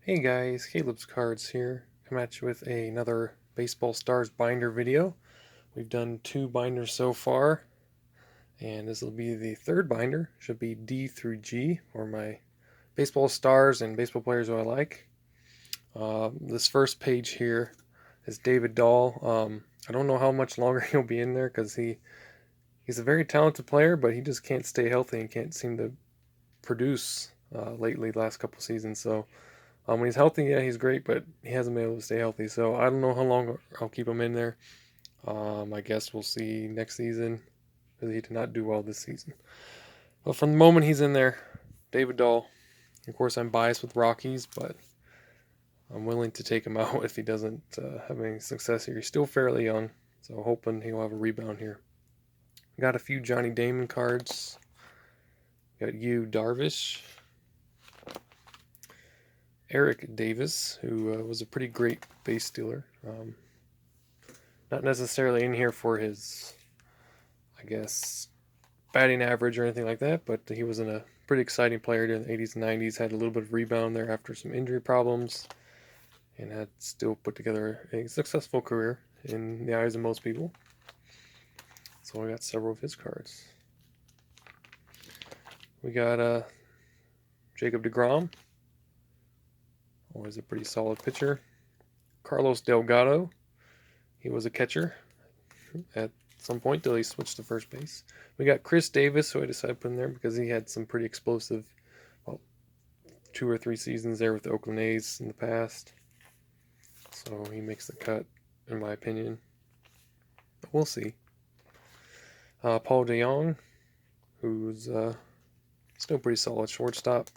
Hey guys, Caleb's Cards here. Come at you with another Baseball Stars binder video. We've done 2 binders so far, and this will be the 3rd binder. Should be D through G, or my Baseball Stars and baseball players who I like. This first page here is David Dahl. I don't know how much longer he'll be in there because he's a very talented player, but he just can't stay healthy and can't seem to produce lately the last couple seasons. So when he's healthy, yeah, he's great, but he hasn't been able to stay healthy. So I don't know how long I'll keep him in there. I guess we'll see next season, because he did not do well this season. But from the moment he's in there, David Dahl. Of course, I'm biased with Rockies, but I'm willing to take him out if he doesn't have any success here. He's still fairly young, so hoping he'll have a rebound here. Got a few Johnny Damon cards. Got Yu Darvish. Eric Davis, who was a pretty great base stealer. Not necessarily in here for his, I guess, batting average or anything like that, but he was a pretty exciting player during the 80s and 90s. Had a little bit of rebound there after some injury problems, and had still put together a successful career in the eyes of most people. So I got several of his cards. We got Jacob Degrom. Always a pretty solid pitcher. Carlos Delgado. He was a catcher at some point till he switched to first base. We got Chris Davis, who I decided to put in there because he had some pretty explosive, 2 or 3 seasons there with the Oakland A's in the past. So he makes the cut, in my opinion. But we'll see. Paul DeJong, who's still pretty solid shortstop.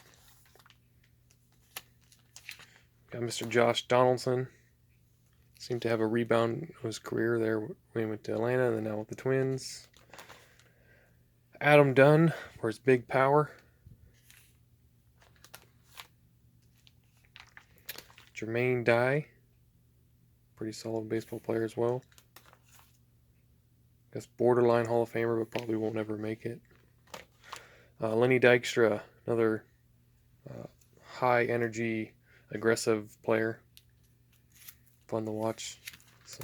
Got Mr. Josh Donaldson. Seemed to have a rebound of his career there when he went to Atlanta and then now with the Twins. Adam Dunn for his big power. Jermaine Dye. Pretty solid baseball player as well. Guess borderline Hall of Famer, but probably won't ever make it. Lenny Dykstra, another high energy, aggressive player. Fun to watch. So,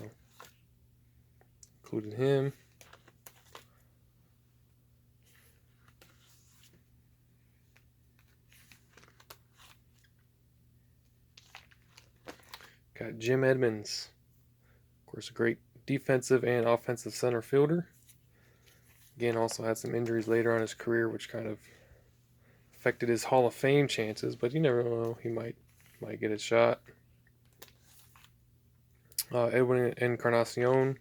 included him. Got Jim Edmonds. Of course, a great defensive and offensive center fielder. Again, also had some injuries later on in his career, which kind of affected his Hall of Fame chances, but you never know. He might get a shot. Edwin Encarnacion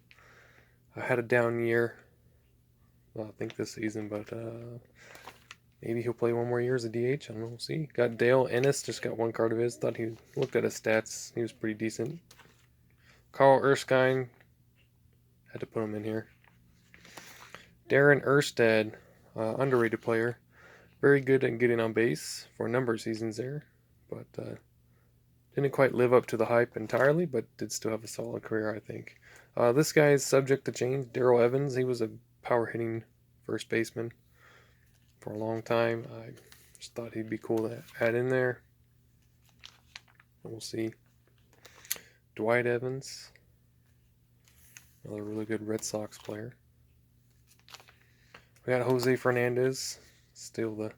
had a down year, I think this season, but maybe he'll play one more year as a DH. I don't know. We'll see. Got Darren Ennis. Just got 1 card of his. Thought he looked at his stats. He was pretty decent. Darren Erskine. Had to put him in here. Darren Erstad, underrated player. Very good at getting on base for a number of seasons there, but didn't quite live up to the hype entirely, but did still have a solid career, I think. This guy is subject to change. Darrell Evans, he was a power-hitting first baseman for a long time. I just thought he'd be cool to add in there. We'll see. Dwight Evans, another really good Red Sox player. We got Jose Fernandez. Still, the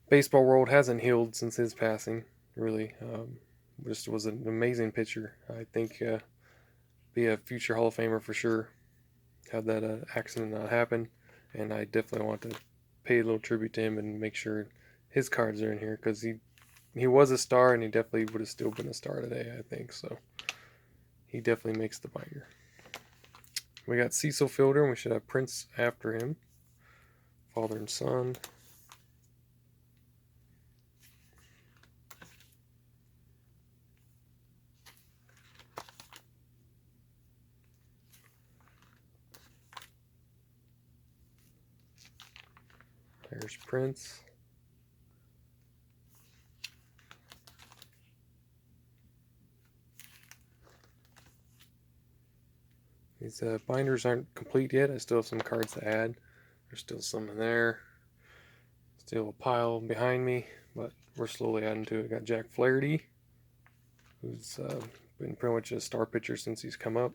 baseball world hasn't healed since his passing, really. Just was an amazing pitcher. I think be a future Hall of Famer for sure. Had that accident not happen, and I definitely want to pay a little tribute to him and make sure his cards are in here because he was a star and he definitely would have still been a star today, I think. So he definitely makes the binder. We got Cecil Fielder, and we should have Prince after him. Father and son. There's Prince. These binders aren't complete yet. I still have some cards to add. There's still some in there. Still a pile behind me, but we're slowly adding to it. Got Jack Flaherty. who's been pretty much a star pitcher since he's come up.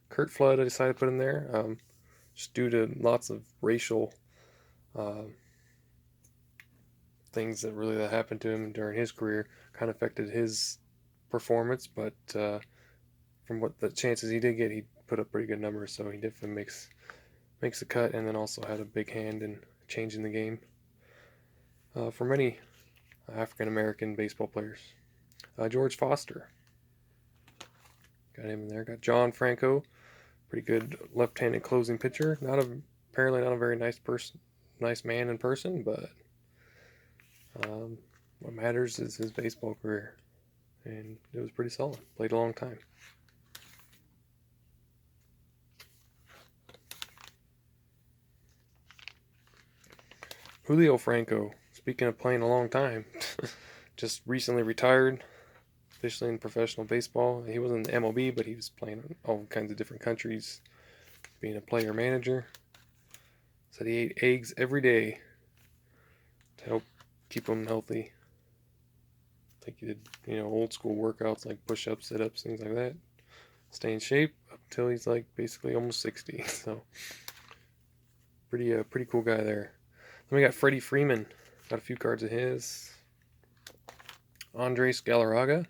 Kurt Flood I decided to put in there, just due to lots of racial things that happened to him during his career. Kind of affected his performance, but from what the chances he did get, he put up pretty good numbers, so he definitely makes the cut, and then also had a big hand in changing the game for many African American baseball players. George Foster, got him in there. Got John Franco, pretty good left-handed closing pitcher. Apparently not a very nice man in person, but what matters is his baseball career, and it was pretty solid. Played a long time. Julio Franco, speaking of playing a long time, just recently retired officially in professional baseball. He wasn't in the MLB, but he was playing in all kinds of different countries, being a player manager. Said he ate eggs every day to help keep him healthy. I think he did, old school workouts like push-ups, sit-ups, things like that. Stay in shape up until he's like basically almost 60. So pretty cool guy there. Then we got Freddie Freeman. Got a few cards of his. Andres Galarraga.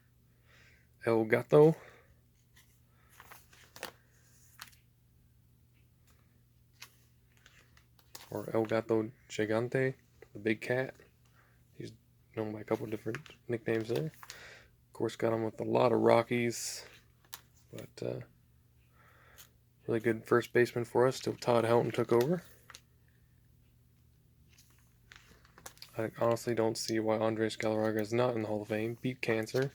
El Gato. Or El Gato Gigante. The big cat. He's known by a couple different nicknames there. Of course, got him with a lot of Rockies. But really good first baseman for us till Todd Helton took over. I honestly don't see why Andres Galarraga is not in the Hall of Fame. Beat cancer,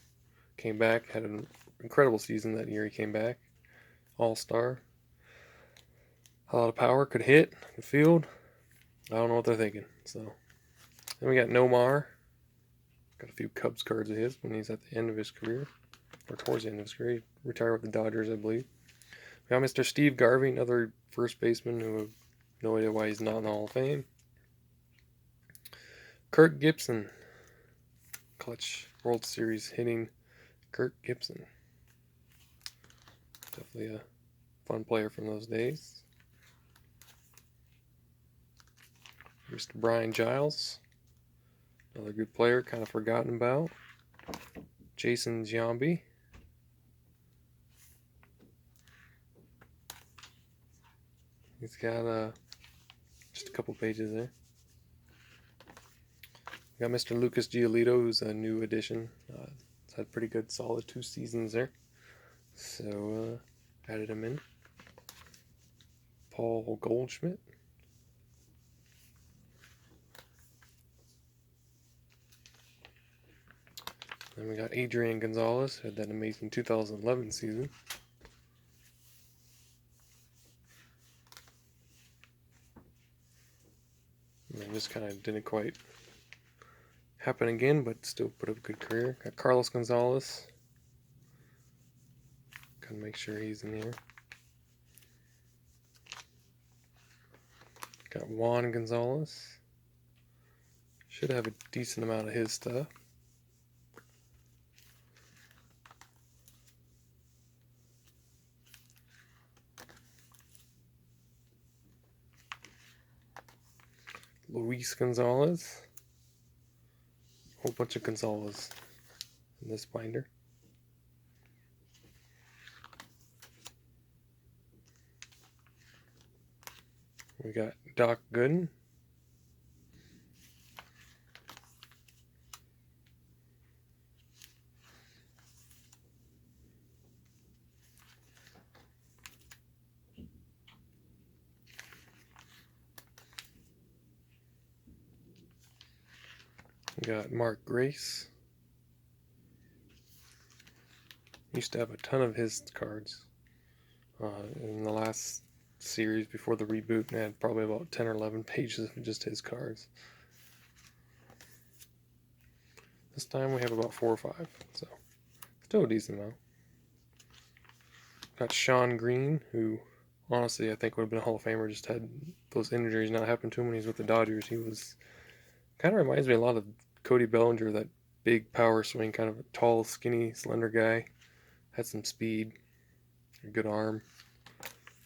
came back, had an incredible season that year he came back. All-star. A lot of power, could hit, could field. I don't know what they're thinking. So then we got Nomar. Got a few Cubs cards of his when he's at the end of his career, or towards the end of his career. He retired with the Dodgers, I believe. We got Mr. Steve Garvey, another first baseman who have no idea why he's not in the Hall of Fame. Kirk Gibson, clutch World Series hitting Kirk Gibson. Definitely a fun player from those days. Mr. Brian Giles, another good player, kind of forgotten about. Jason Giambi. He's got just a couple pages there. We got Mr. Lucas Giolito, who's a new addition. He's had pretty good, solid 2 seasons there. So, added him in. Paul Goldschmidt. Then we got Adrian Gonzalez, who had that amazing 2011 season. And then just kind of didn't quite happen again, but still put up a good career. Got Carlos Gonzalez. Gotta make sure he's in here. Got Juan Gonzalez. Should have a decent amount of his stuff. Luis Gonzalez. A whole bunch of Gonzalez in this binder. We got Doc Gooden. We got Mark Grace. Used to have a ton of his cards in the last series before the reboot, and had probably about 10 or 11 pages of just his cards. This time we have about 4 or 5, so still a decent amount. Got Sean Green, who honestly I think would have been a Hall of Famer, just had those injuries not happen to him when he was with the Dodgers. He was kind of reminds me a lot of Cody Bellinger, that big power swing, kind of a tall, skinny, slender guy. Had some speed, a good arm,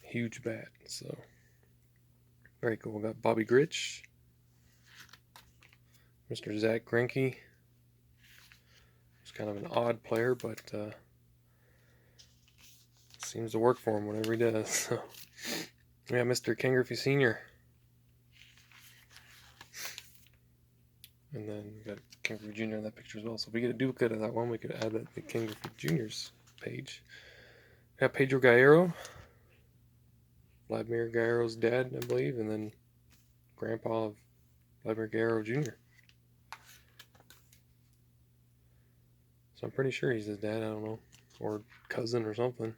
huge bat. So very cool. We got Bobby Grich, Mr. Zach Greinke. He's kind of an odd player, but seems to work for him whatever he does. So we got Mr. Ken Griffey Sr. And then we got Ken Griffey Jr. in that picture as well. So if we get a duplicate of that one, we could add that to Ken Griffey Jr.'s page. We got Pedro Guerrero, Vladimir Guerrero's dad, I believe, and then grandpa of Vladimir Guerrero Jr. So I'm pretty sure he's his dad, I don't know, or cousin or something.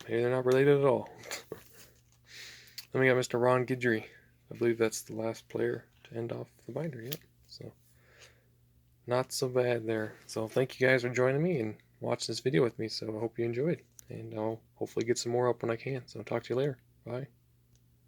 Maybe they're not related at all. Then we got Mr. Ron Guidry. I believe that's the last player to end off the binder, yep. So, not so bad there. So thank you guys for joining me and watching this video with me. So I hope you enjoyed. And I'll hopefully get some more up when I can. So talk to you later. Bye.